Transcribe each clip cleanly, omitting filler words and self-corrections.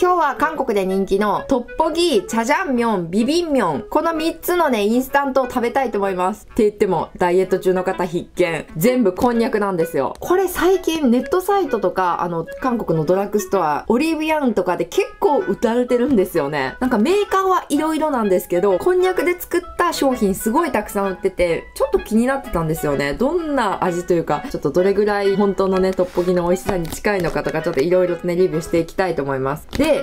今日は韓国で人気のトッポギ、チャジャンミョン、ビビンミョン。この3つのね、インスタントを食べたいと思います。って言っても、ダイエット中の方必見。全部こんにゃくなんですよ。これ最近ネットサイトとか、韓国のドラッグストア、オリーブヤンとかで結構売られてるんですよね。なんかメーカーはいろいろなんですけど、こんにゃくで作った商品すごいたくさん売ってて、ちょっと気になってたんですよね。どんな味というか、ちょっとどれぐらい本当のね、トッポギの美味しさに近いのかとか、ちょっといろいろとね、レビューしていきたいと思います。で、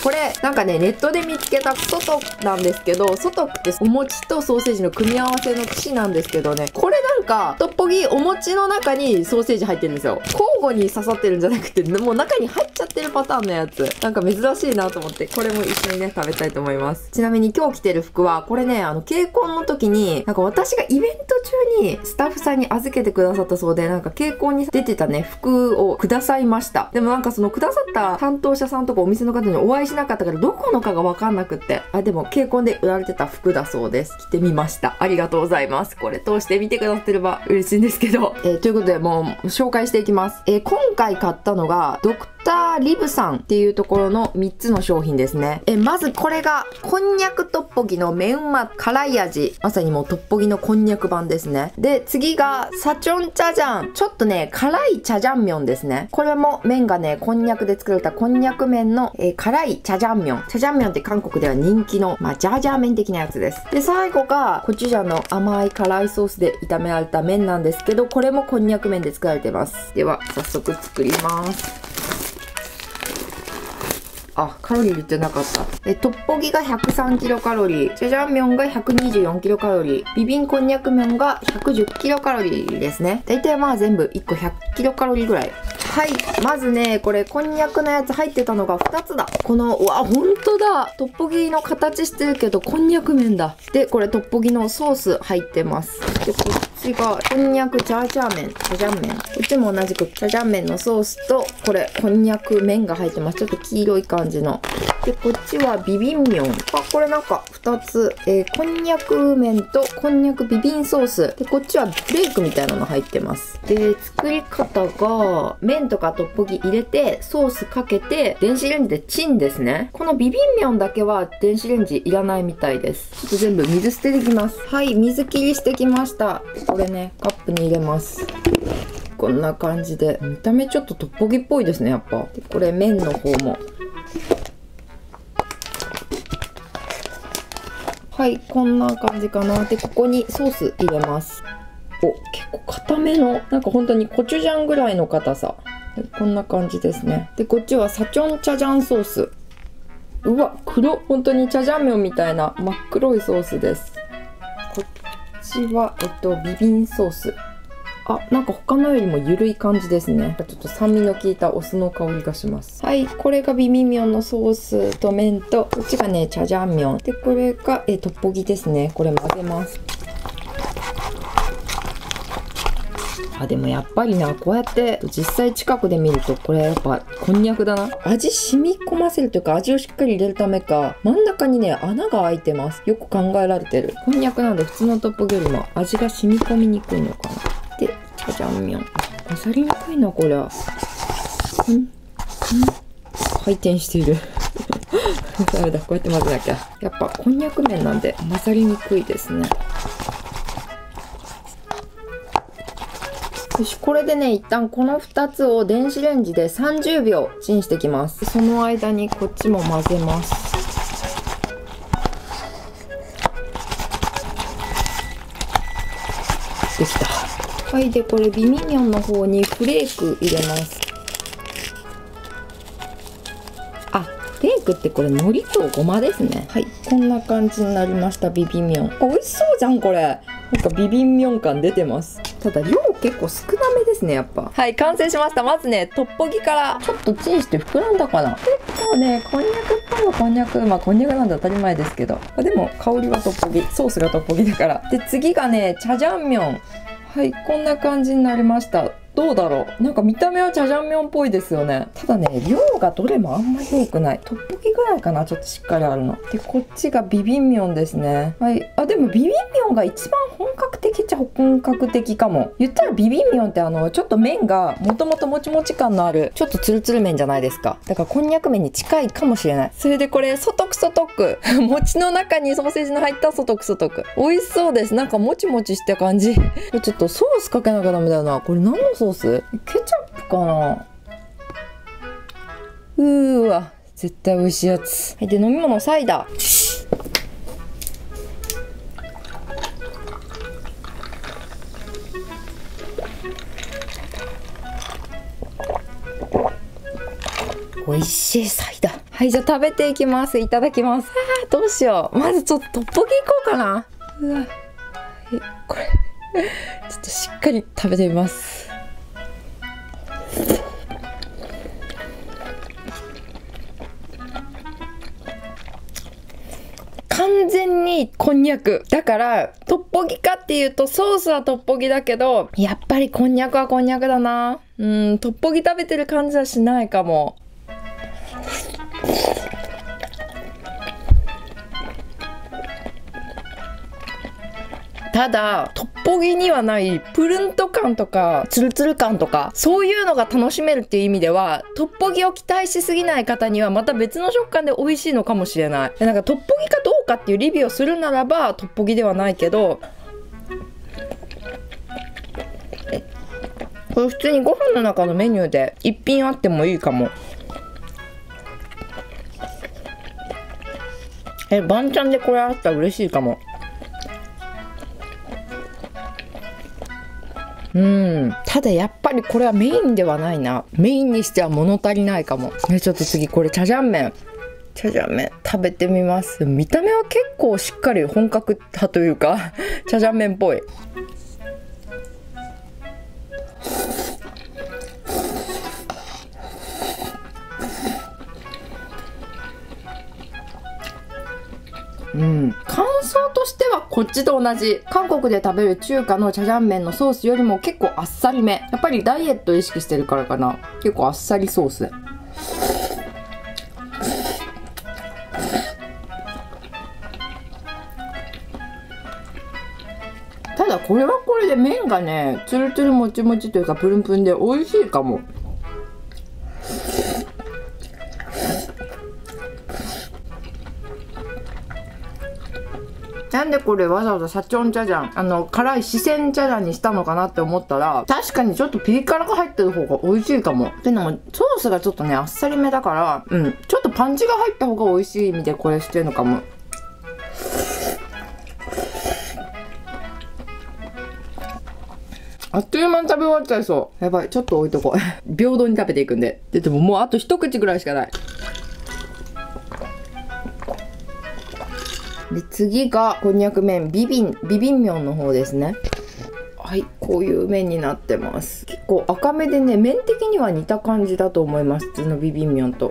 これ、なんかね、ネットで見つけたソトなんですけど、ソトってお餅とソーセージの組み合わせの串なんですけどね、これなんか、トッポギお餅の中にソーセージ入ってるんですよ。交互に刺さってるんじゃなくて、もう中に入っちゃってるパターンのやつ。なんか珍しいなと思って、これも一緒にね、食べたいと思います。ちなみに今日着てる服は、これね、結婚の時に、なんか私がイベント中にスタッフさんに預けてくださったそうで、なんか結婚に出てたね、服をくださいました。でもなんかそのくださった担当者さんとかお店の方にお会いしなかったから、どこのかがわかんなくって。でも、結婚で売られてた服だそうです。着てみました。ありがとうございます。これ通して見てくださってれば嬉しいんですけど。ということで、もう、紹介していきます。今回買ったのが、ドクターリブさんっていうところの3つの商品ですね。まずこれが、こんにゃくトッポギのメンマ辛い味。まさにもうトッポギのこんにゃく版ですね。で、次が、サチョンチャジャン。ちょっとね、辛いチャジャンミョンですね。これも麺がね、こんにゃくで作られたこんにゃく麺の、辛いチャジャンミョン。チャジャンミョンって韓国では人気の、ジャージャー麺的なやつです。で、最後が、コチュジャンの甘い辛いソースで炒められた麺なんですけど、これもこんにゃく麺で作られてます。では、早速作ります。カロリー言ってなかった。トッポギが103キロカロリー、チャジャンミョンが124キロカロリー、ビビンこんにゃく麺が110キロカロリーですね。だいたいまあ全部1個100キロカロリーぐらい。はい。まずね、これ、こんにゃくのやつ入ってたのが2つだ。この、ほんとだ。トッポギの形してるけど、こんにゃく麺だ。で、これ、トッポギのソース入ってます。で、こっちが、こんにゃくチャーチャー麺、チャジャン麺。こっちも同じく、チャジャン麺のソースと、これ、こんにゃく麺が入ってます。ちょっと黄色い感じの。で、こっちはビビンミョン。これなんか2つ。こんにゃく麺とこんにゃくビビンソース。で、こっちはフレークみたいなの入ってます。で、作り方が、麺とかトッポギ入れて、ソースかけて、電子レンジでチンですね。このビビンミョンだけは電子レンジいらないみたいです。ちょっと全部水捨ててきます。はい、水切りしてきました。これね、カップに入れます。こんな感じで。見た目ちょっとトッポギっぽいですね、やっぱ。で、これ麺の方も。はい、こんな感じかな。で、ここにソース入れます。結構固めの、なんか本当にコチュジャンぐらいの硬さ。こんな感じですね。で、こっちはサチョンチャジャンソース。うわ、黒。本当にチャジャンミョンみたいな真っ黒いソースです。こっちは、ビビンソース。なんか他のよりも緩い感じですね。ちょっと酸味の効いたお酢の香りがします。はい、これがビビンミョンのソースと麺と、こっちがね、チャジャンミョン。で、これが、トッポギですね。これ混ぜます。でもやっぱりな、こうやって実際近くで見ると、これやっぱこんにゃくだな。味染み込ませるというか、味をしっかり入れるためか、真ん中にね、穴が開いてます。よく考えられてる。こんにゃくなんで普通のトッポギよりも味が染み込みにくいのかな。で、チャジャンミョン。混ざりにくいな、これは。回転している。ダメだ、こうやって混ぜなきゃ。やっぱこんにゃく麺なんで混ざりにくいですね。よし、これでね、一旦この2つを電子レンジで30秒チンしてきます。その間にこっちも混ぜます。できた。はい、で、これビビンミョンの方にフレーク入れます。フレークってこれ海苔とごまですね。はい、こんな感じになりました、ビビンミョン。美味しそうじゃん、これ。なんかビビンミョン感出てます。ただ量結構少なめですね、やっぱ。はい、完成しました。まずね、トッポギからちょっとチンして膨らんだかな。結構ね、こんにゃくっぽいはこんにゃく。こんにゃくなんで当たり前ですけど。でも香りはトッポギ。ソースがトッポギだから。で、次がね、チャジャンミョン。はい、こんな感じになりました。どうだろう。なんか見た目はジャジャンミョンっぽいですよね。ただね、量がどれもあんまり多くない。トッポギぐらいかな、ちょっとしっかりあるの。で、こっちがビビンミョンですね。はい。あ、でもビビンミョンが一番本格的っちゃ本格的かも。言ったらビビンミョンってちょっと麺がもともともちもち感のある、ちょっとツルツル麺じゃないですか。だからこんにゃく麺に近いかもしれない。それでこれ、ソトクソトク。餅の中にソーセージの入ったソトクソトク。美味しそうです。なんかもちもちした感じ。ちょっとソースかけなきゃダメだよな。これ何のソース？ケチャップかな？わ。絶対美味しいやつ。はい、で、飲み物サイダー。美味しいサイダー。はい、じゃあ食べていきます。いただきます。どうしよう。まずちょっとトッポギいこうかな。うわ。はい、これ。ちょっとしっかり食べてみます。完全にこんにゃく。だから、トッポギかっていうと、ソースはトッポギだけど、やっぱりこんにゃくはこんにゃくだな。トッポギ食べてる感じはしないかも。ただ、トッポギにはないプルンと感とか、ツルツル感とか、そういうのが楽しめるっていう意味では、トッポギを期待しすぎない方にはまた別の食感で美味しいのかもしれない。なんかトッポギかどうかっていうレビューをするならば、トッポギではないけど、これ普通にご飯の中のメニューで一品あってもいいかも。バンチャンでこれあったら嬉しいかも。ただやっぱりこれはメインではないな。メインにしては物足りないかも。ちょっと次これチャジャン麺。チャジャン麺食べてみます。見た目は結構しっかり本格派というか、チャジャン麺っぽい。感想としてはこっちと同じ。韓国で食べる中華のチャジャン麺のソースよりも結構あっさりめ。やっぱりダイエット意識してるからかな。結構あっさりソース。ただこれはこれで麺がね、ツルツルもちもちというかプルンプルンで美味しいかも。なんでこれわざわざサチョンジャジャン、辛い四川ジャジャンにしたのかなって思ったら、確かにちょっとピリ辛が入ってる方が美味しいかも。っていうのも、ソースがちょっとね、あっさりめだから、ちょっとパンチが入った方が美味しい意味でこれしてるのかも。あっという間に食べ終わっちゃいそう。やばい、ちょっと置いとこう。平等に食べていくんで。でももうあと一口ぐらいしかない。で、次が、こんにゃく麺、ビビンミョンの方ですね。はい、こういう麺になってます。結構赤めでね、麺的には似た感じだと思います。普通のビビンミョンと。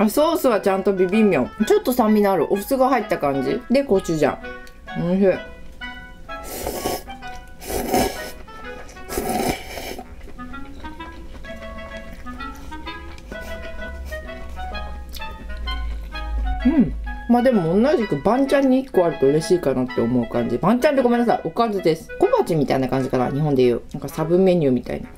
ソースはちゃんとビビンミョン。ちょっと酸味のあるお酢が入った感じ。で、コチュジャン。おいしい。まあでも同じくバンチャンに1個あると嬉しいかなって思う感じ。バンチャンってごめんなさい、おかずです。小鉢みたいな感じかな、日本でいう。なんかサブメニューみたいな。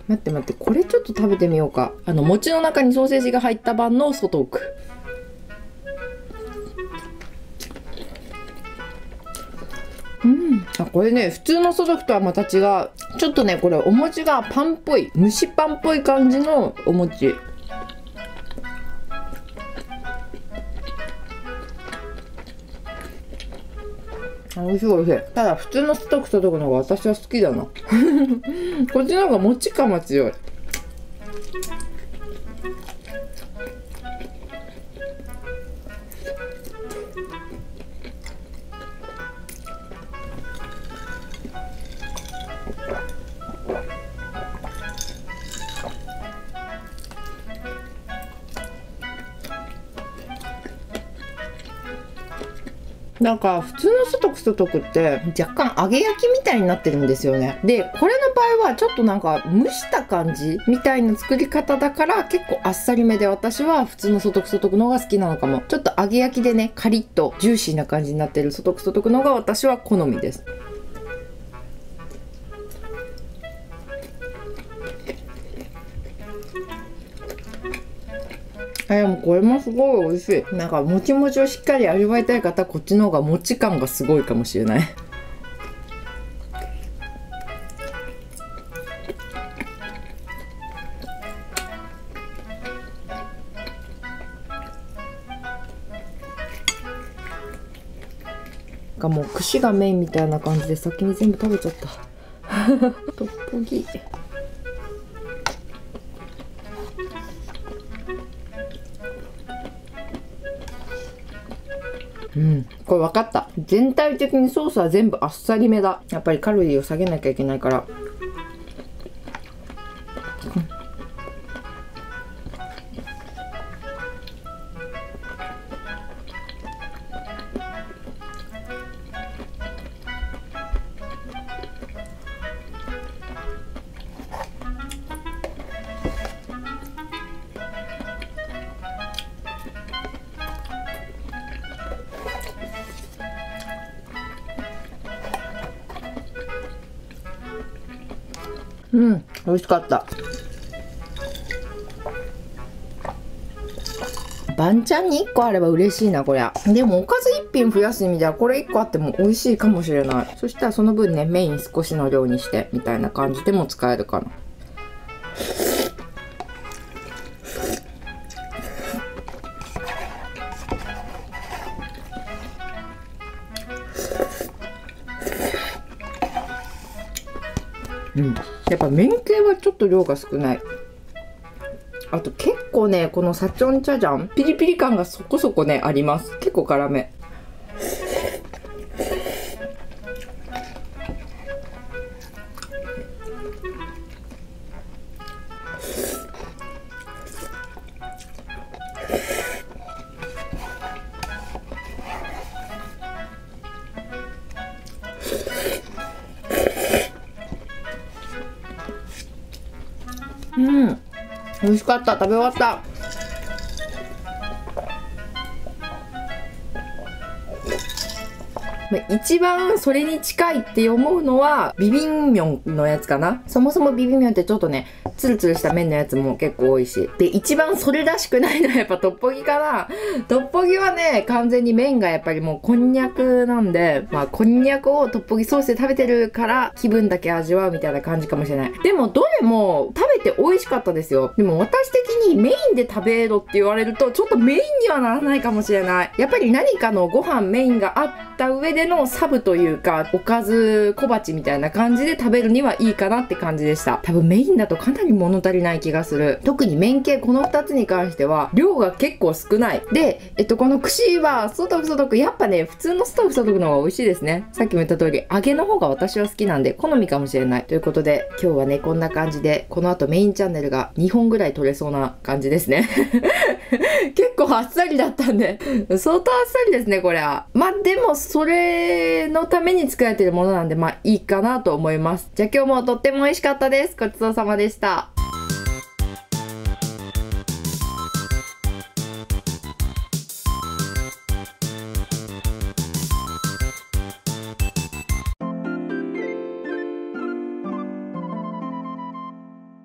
待って、これちょっと食べてみようか。餅の中にソーセージが入った版のソトーク。これね、普通のソトークとはまた違う。ちょっとね、これお餅がパンっぽい、蒸しパンっぽい感じのお餅。美味しい美味しい。ただ普通のソトークの方が私は好きだな。こっちの方が餅感が強い。なんか普通のソトクソトクって若干揚げ焼きみたいになってるんですよね。で、これの場合はちょっとなんか蒸した感じみたいな作り方だから結構あっさりめで、私は普通のソトクソトクの方が好きなのかも。ちょっと揚げ焼きでね、カリッとジューシーな感じになってるソトクソトクの方が私は好みです。もうこれもすごい美味しい。なんかもちもちをしっかり味わいたい方はこっちの方がもち感がすごいかもしれない。なんかもう串がメインみたいな感じで先に全部食べちゃった。トッポギ。うん、これ分かった。全体的にソースは全部あっさりめだ。やっぱりカロリーを下げなきゃいけないから。うん、美味しかった。バンチャンに1個あれば嬉しいな、こりゃ。でもおかず1品増やす意味ではこれ1個あっても美味しいかもしれない。そしたらその分ね、メイン少しの量にしてみたいな感じでも使えるかな。うん、やっぱ麺系はちょっと量が少ない。あと結構ね、このサチョンチャジャンピリピリ感がそこそこねあります。結構辛め。うん、美味しかった。食べ終わった。一番それに近いって思うのはビビンミョンのやつかな。そもそもビビンミョンってちょっとねツルツルした麺のやつも結構多いし、で一番それらしくないのはやっぱトッポギかな。トッポギはね完全に麺がやっぱりもうこんにゃくなんで、まあこんにゃくをトッポギソースで食べてるから気分だけ味わうみたいな感じかもしれない。でもどれも食べて美味しかったですよ。でも私的にメインで食べろって言われるとちょっとメインにはならないかもしれない。やっぱり何かのご飯メインがあった上でのサブというかおかず小鉢みたいな感じで食べるにはいいかなって感じでした。多分メインだとかなり物足りない気がする。特に麺系この2つに関しては量が結構少ない。で、この串はソトフソトクやっぱね普通のソトフソトクの方が美味しいですね。さっきも言った通り揚げの方が私は好きなんで好みかもしれない。ということで今日はねこんな感じでこの後メインチャンネルが2本ぐらい撮れそうな感じですね。結構あっさりだったんで相当あっさりですねこれは。まあでもそれのために作られてるものなんでまあいいかなと思います。じゃあ今日もとっても美味しかったです。ごちそうさまでした。